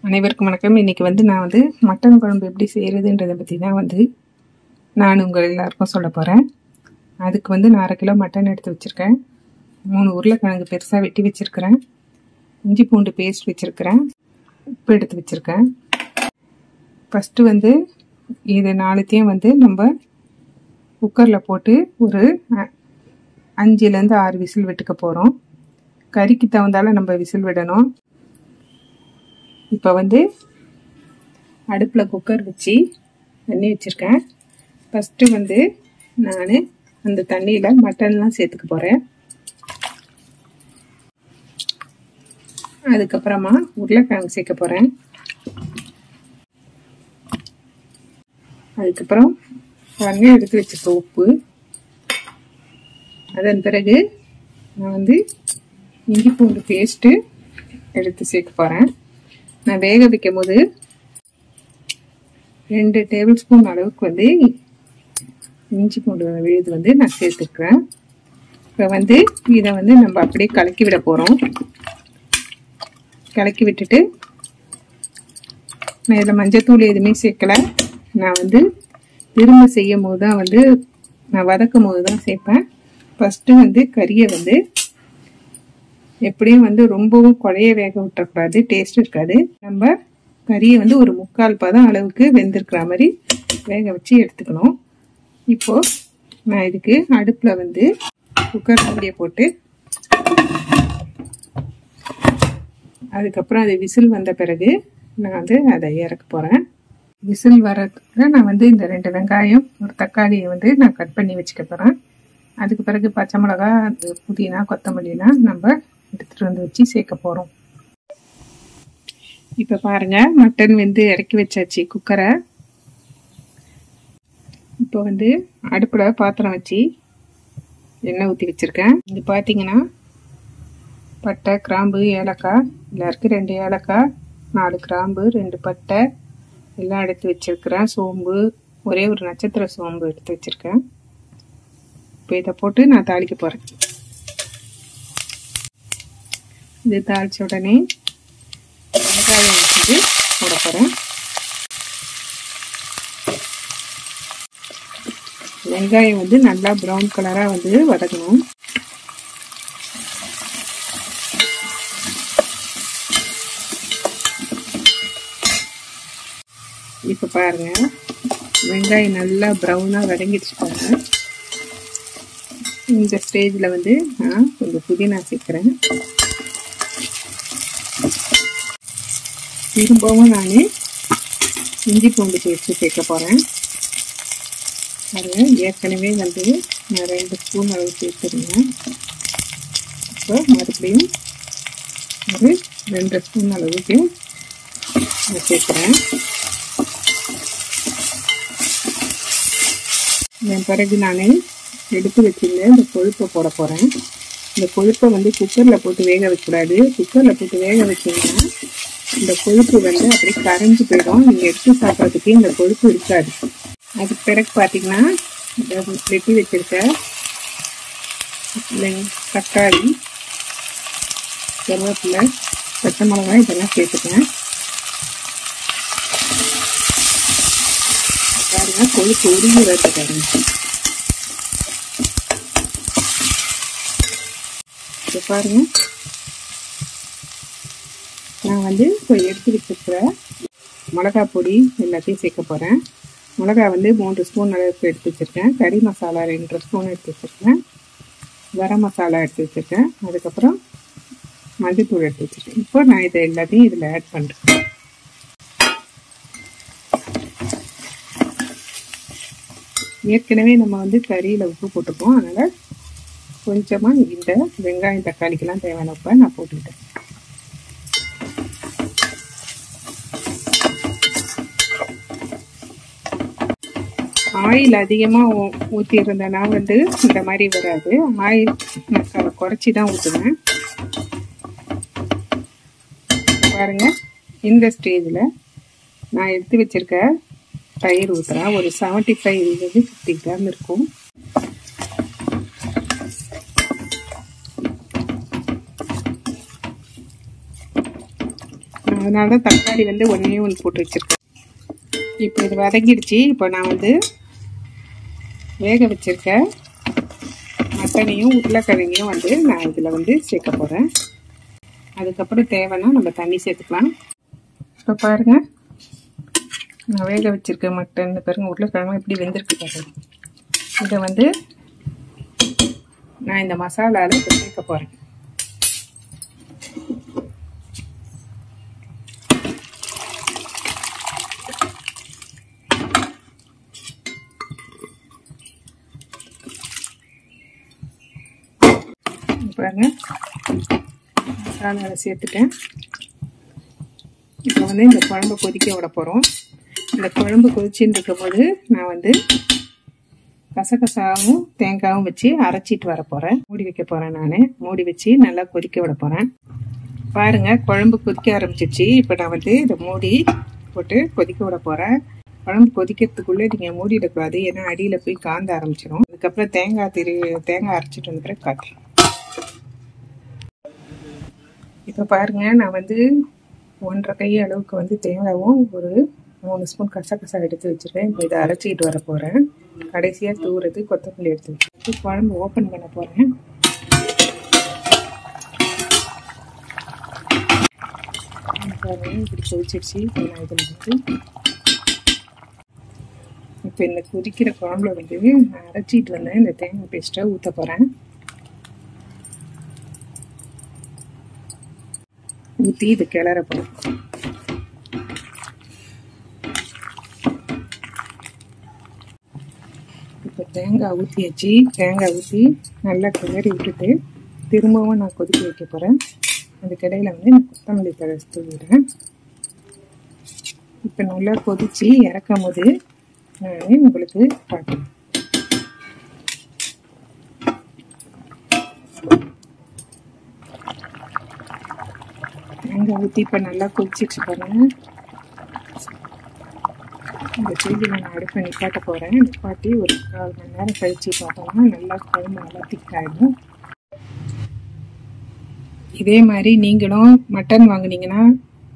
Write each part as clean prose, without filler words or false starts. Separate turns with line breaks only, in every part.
அனைவருக்கும் வணக்கம். இன்றைக்கி நான் மட்டன் குழம்பு எப்படி செய்கிறதுன்றதை பற்றி தான் நான் உங்கள் எல்லாருக்கும் சொல்ல போகிறேன். அதுக்கு நான் அரை கிலோ மட்டன் எடுத்து வச்சுருக்கேன். 3 உருளைக்கிழங்கு பெருசாக வெட்டி வச்சுருக்கிறேன். இஞ்சி பூண்டு பேஸ்ட் வச்சுருக்கிறேன். உப்பு எடுத்து வச்சுருக்கேன். ஃபஸ்ட்டு இது 4த்தையும் நம்ம குக்கரில் போட்டு ஒரு 5லேருந்து 6 விசில் விட்டுக்க போகிறோம். கறிக்கு தகுந்தால நம்ம விசில் விடணும். இப்போ அடுப்பில் குக்கர் வச்சு தண்ணி வச்சுருக்கேன். ஃபஸ்ட்டு நான் அந்த தண்ணியில் மட்டன்லாம் சேர்த்துக்க போகிறேன். அதுக்கப்புறமா உருளைக்கிழங்கு சேர்க்க போகிறேன். அதுக்கப்புறம் வெங்காயம் எடுத்து வச்சுருக்க உப்பு. அதன் பிறகு நான் இஞ்சி பூண்டு பேஸ்ட்டு எடுத்து சேர்க்க போகிறேன். நான் வேக வைக்கும் போது 2 டேபிள் ஸ்பூன் அளவுக்கு இஞ்சி பூண்டு விழுது நான் சேர்த்துக்கிறேன். இப்போ இதை நம்ம அப்படியே கலக்கி விட போகிறோம். கலக்கி விட்டுட்டு நான் இதில் மஞ்சத்தூள் எதுவுமே சேர்க்கலை. நான் திரும்ப செய்யும் போது தான் நான் வதக்கும் போது தான் சேர்ப்பேன். ஃபஸ்ட்டு கறியை எப்படியும் ரொம்பவும் குழைய வேக விட்டுறக்கூடாது, டேஸ்ட் இருக்காது. நம்ம கறியை ஒரு 3/4 பதம் அளவுக்கு வெந்திருக்கிற மாதிரி வேக வச்சு எடுத்துக்கணும். இப்போது நான் இதுக்கு அடுப்பில் குக்கர் மூடியை போட்டு அதுக்கப்புறம் அது விசில் வந்த பிறகு நான் அதை இறக்க போகிறேன். விசில் வரதுக்கு நான் இந்த 2 வெங்காயம் ஒரு தக்காளியை நான் கட் பண்ணி வச்சுக்க போகிறேன். அதுக்கு பிறகு பச்சை மிளகா, புதினா, கொத்தமல்லினா நம்ம எடுத்துகிட்டு வச்சு சேர்க்க போகிறோம். இப்போ பாருங்கள், மட்டன் இறக்கி வச்சாச்சு குக்கரை. இப்போ அடுப்பில் பாத்திரம் வச்சு எண்ணெய் ஊற்றி வச்சுருக்கேன். இது பார்த்தீங்கன்னா பட்டை, கிராம்பு, ஏலக்காய் எல்லாருக்கும் 2 ஏலக்காய், 4 கிராம்பு, 2 பட்டை எல்லாம் எடுத்து வச்சுருக்கிறேன். சோம்பு ஒரே ஒரு நட்சத்திர சோம்பு எடுத்து வச்சுருக்கேன். இப்போ இதை போட்டு நான் தாளிக்க போகிறேன். இது தாளிச்ச உடனே வெங்காயம் போட போகிறேன். வெங்காயம் நல்லா ப்ரௌன் கலராக வதக்கணும். இப்போ பாருங்க, வெங்காயம் நல்லா ப்ரௌனாக வதங்கிடுச்சு பாருங்க. இந்த ஸ்டேஜில் நான் கொஞ்சம் புதினா சேர்க்குறேன். திரும்பவும் நான் இஞ்சி பூண்டு பேஸ்ட்டு சேர்க்க போகிறேன். பாருங்கள், ஏற்கனவே நான் 2 ஸ்பூன் அளவு சேர்த்துருந்தேன். இப்போ மறுபடியும் ஒரு 2 ஸ்பூன் அளவுக்கு நான் சேர்க்குறேன். இதன் பிறகு நான் எடுத்து வச்சுருந்தேன் இந்த கொழுப்பை போட போகிறேன். இந்த கொழுப்பை குக்கரில் போட்டு வேக வைக்கக்கூடாது. குக்கரில் போட்டு வேக வச்சிங்கன்னா இந்த கொழுப்பு அப்படியே கரைஞ்சி போயிடும். நீங்கள் எடுத்து சாப்பிட்றதுக்கு இந்த கொழுப்பு இருக்காது. அதுக்கு பிறகு பார்த்தீங்கன்னா வெட்டி வச்சுருக்க தக்காளி, கருவேப்பிலை, பச்சை மிளகாய் இதெல்லாம் சேர்த்துக்கேன். பாருங்க, கொழுப்பு உருகி வருது பாருங்க. இப்போ பாருங்க, நான் இப்போ எடுத்து வச்சுருக்கிற மிளகா பொடி எல்லாத்தையும் சேர்க்க போகிறேன். மிளகா 3 ஸ்பூன் அளவுக்கு எடுத்து வச்சுருக்கேன். கறி மசாலா 2 ஸ்பூன் எடுத்து வச்சுருக்கேன். கரம் மசாலா எடுத்து வச்சுருக்கேன். அதுக்கப்புறம் மஞ்சள்தூள் எடுத்து வச்சுருக்கேன். இப்போ நான் இதை எல்லாத்தையும் இதில் ஆட் பண்ணுறேன். ஏற்கனவே நம்ம கறியில் உப்பு போட்டுப்போம். அதனால் கொஞ்சமாக இந்த வெங்காயம் தக்காளிக்கெல்லாம் தேவையான உப்பை நான் போட்டுக்கிட்டேன். ஆயில் அதிகமாக ஊற்றிருந்தேன்னா இந்த மாதிரி வராது. ஆயில் மசாலா குறைச்சி தான் ஊற்றுவேன். பாருங்கள், இந்த ஸ்டேஜில் நான் எடுத்து வச்சுருக்க தயிர் ஊற்றுறேன். ஒரு 75-50 கிராம் இருக்கும். அதனால தான் தக்காளி வந்து ஒன்றே ஒன்று போட்டு வச்சுருக்கேன். இப்போ இது வதங்கிடுச்சு. இப்போ நான் வந்து வேக வச்சுருக்க மட்டனையும் உருளைக்கிழங்கையும் வந்து நான் இதில் வந்து சேர்க்க போகிறேன். அதுக்கப்புறம் தேவைன்னா நம்ம தண்ணி சேர்த்துக்கலாம். இப்போ பாருங்கள், நான் வேக வச்சுருக்க மட்டன் பாருங்கள், உருளைக்கிழங்கு எப்படி வெந்திருக்கு பாருங்கள். இதை வந்து நான் இந்த மசாலாவில் இப்போ சேர்க்க போகிறேன். பாருங்க, மசாலாவில் சேர்த்துட்டேன். இப்போ வந்து இந்த குழம்பு கொதிக்க விட போகிறோம். இந்த குழம்பு கொதிச்சுன்னு இருக்கும்போது நான் வந்து கசகசாவும் தேங்காயும் வச்சு அரைச்சிட்டு வர போகிறேன். மூடி வைக்க போகிறேன். நான் மூடி வச்சு நல்லா கொதிக்க விட போகிறேன். பாருங்கள், குழம்பு கொதிக்க ஆரம்பிச்சிச்சு. இப்போ நான் வந்து இதை மூடி போட்டு கொதிக்க விட போகிறேன். குழம்பு கொதிக்கிறதுக்குள்ளே நீங்கள் மூடிடக்கூடாது, ஏன்னா அடியில் போய் காந்த ஆரம்பிச்சிடும். அதுக்கப்புறம் தேங்காய் அரைச்சிட்டு வந்து பிறகு காட்டுறேன். இப்போ பாருங்கள், நான் வந்து 1.5 கை அளவுக்கு வந்து தேங்காயும் ஒரு 3 ஸ்பூன் கசகசா எடுத்து வச்சுருக்கேன். இப்போ இதை அரைச்சிக்கிட்டு வர போகிறேன். கடைசியாக தூவுறது கொத்தமல்லி எடுத்து வச்சுட்டு குழம்பு ஓப்பன் பண்ண போகிறேன். பாருங்கள், இப்படி கொதிச்சிடுச்சு. இப்போ நான் இதில் வந்து இப்போ இந்த கொதிக்கிற குழம்புல வந்து நான் அரைச்சிட்டு வந்தேன் இந்த தேங்காய் பேஸ்ட்டை ஊற்ற போகிறேன். ஊற்றி இது கிளற போகிறேன். இப்போ தேங்காய் ஊற்றியாச்சு. தேங்காய் ஊற்றி நல்லா கிளறி விட்டுட்டு திரும்பவும் நான் கொதிக்க வைக்க போகிறேன். அதுக்கிடையில் வந்து நான் கொத்தமல்லி தழை தூவிடுறேன். இப்போ நல்லா கொதித்து இறக்கும் போது நான் உங்களுக்கு காட்டுறேன். தேங்காய் ஊற்றி இப்போ நல்லா கொதிச்சிச்சு பாருங்கள். இந்த செய்தி நான் அடுப்பை நிப்பாட்ட போகிறேன். நிப்பாட்டி ஒரு 1/4 மணி நேரம் கழித்து பார்த்தோம்னா நல்லா குழம்பு நல்லா திக்காயிடும். இதே மாதிரி நீங்களும் மட்டன் வாங்கினீங்கன்னா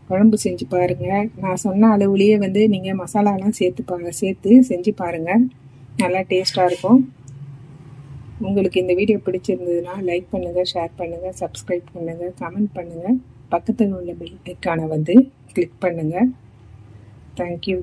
குழம்பு செஞ்சு பாருங்கள். நான் சொன்ன அளவுலேயே வந்து நீங்கள் மசாலாலாம் சேர்த்து செஞ்சு பாருங்கள். நல்லா டேஸ்ட்டாக இருக்கும். உங்களுக்கு இந்த வீடியோ பிடிச்சிருந்ததுன்னா லைக் பண்ணுங்கள், ஷேர் பண்ணுங்கள், சப்ஸ்கிரைப் பண்ணுங்கள், கமெண்ட் பண்ணுங்கள். பக்கத்தில் உள்ள பெல் ஐக்கானை வந்து கிளிக் பண்ணுங்கள். தேங்க்யூ.